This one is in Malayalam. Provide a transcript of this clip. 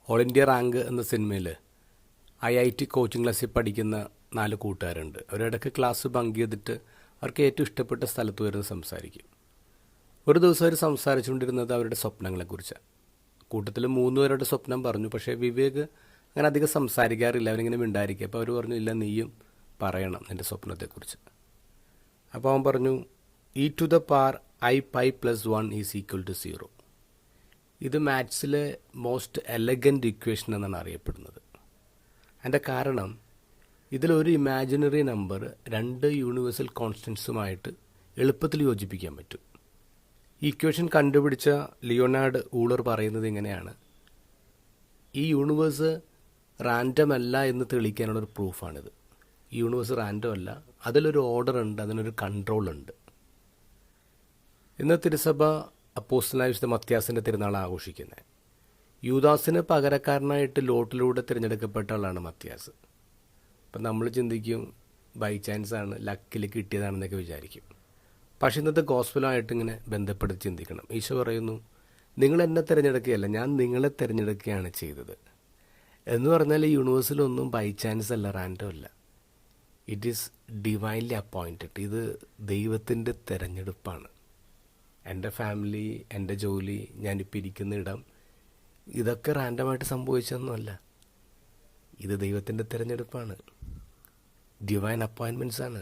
ഓൾ ഇന്ത്യ റാങ്ക് എന്ന സിനിമയിൽ IIT കോച്ചിങ് ക്ലാസ്സിൽ പഠിക്കുന്ന 4 കൂട്ടുകാരുണ്ട്. അവരിടയ്ക്ക് ക്ലാസ് ബങ്ക് ചെയ്തിട്ട് അവർക്ക് ഏറ്റവും ഇഷ്ടപ്പെട്ട സ്ഥലത്ത് വരുന്ന സംസാരിക്കും. ഒരു ദിവസം അവർ സംസാരിച്ചുകൊണ്ടിരുന്നത് അവരുടെ സ്വപ്നങ്ങളെക്കുറിച്ചാണ്. കൂട്ടത്തിൽ 3 പേരുടെ സ്വപ്നം പറഞ്ഞു. പക്ഷേ വിവേക് അങ്ങനെ അധികം സംസാരിക്കാറില്ല, അവനിങ്ങനെ മിണ്ടായിരിക്കും. അപ്പോൾ അവർ പറഞ്ഞു, ഇല്ല നീയും പറയണം നിൻ്റെ സ്വപ്നത്തെക്കുറിച്ച്. അപ്പോൾ അവൻ പറഞ്ഞു, e⁻i⁻1 = 0. ഇത് മാത്സിലെ മോസ്റ്റ് എലഗൻറ്റ് ഇക്വേഷൻ എന്നാണ് അറിയപ്പെടുന്നത്. അതിൻ്റെ കാരണം ഇതിലൊരു ഇമാജിനറി നമ്പർ 2 യൂണിവേഴ്സൽ കോൺസ്റ്റൻസുമായിട്ട് എളുപ്പത്തിൽ യോജിപ്പിക്കാൻ പറ്റും. ഈ ഇക്വേഷൻ കണ്ടുപിടിച്ച ലിയോണാർഡ് ഊളർ പറയുന്നത് ഇങ്ങനെയാണ്: ഈ യൂണിവേഴ്സ് റാൻഡം അല്ല എന്ന് തെളിയിക്കാനുള്ളൊരു പ്രൂഫാണിത്. ഈ യൂണിവേഴ്സ് റാൻഡം അല്ല, അതിലൊരു ഓർഡർ ഉണ്ട്, അതിനൊരു കൺട്രോൾ ഉണ്ട്. ഇന്ന് തിരുസഭ അപ്പോസ്തലനായ വിശുദ്ധ മത്യാസിൻ്റെ തിരുനാൾ ആഘോഷിക്കുന്നത്. യൂദാസിന് പകരക്കാരനായിട്ട് ലോട്ടിലൂടെ തിരഞ്ഞെടുക്കപ്പെട്ട ആളാണ് മത്യാസ്. അപ്പം നമ്മൾ ചിന്തിക്കും ബൈ ചാൻസാണ്, ലക്കിൽ കിട്ടിയതാണെന്നൊക്കെ വിചാരിക്കും. പക്ഷേ ഇന്നത്തെ ഗോസ്പലുമായിട്ട് ഇങ്ങനെ ബന്ധപ്പെടുത്തി ചിന്തിക്കണം. ഈശോ പറയുന്നു, നിങ്ങൾ എന്നെ തിരഞ്ഞെടുക്കുകയല്ല, ഞാൻ നിങ്ങളെ തിരഞ്ഞെടുക്കുകയാണ് ചെയ്തത്. എന്ന് പറഞ്ഞാൽ ഈ യൂണിവേഴ്സിലൊന്നും ബൈ ചാൻസ് അല്ല, റാൻഡം അല്ല. It is divinely appointed. ഇത് ദൈവത്തിൻ്റെ തിരഞ്ഞെടുപ്പാണ്. എൻ്റെ ഫാമിലി, എൻ്റെ ജോലി, ഞാനിപ്പോൾ ഇരിക്കുന്ന ഇടം, ഇതൊക്കെ റാൻഡമായിട്ട് സംഭവിച്ചതൊന്നുമല്ല. ഇത് ദൈവത്തിൻ്റെ തിരഞ്ഞെടുപ്പാണ്. ഡിവൈൻ അപ്പോയിൻമെൻറ്റ്സ് ആണ്.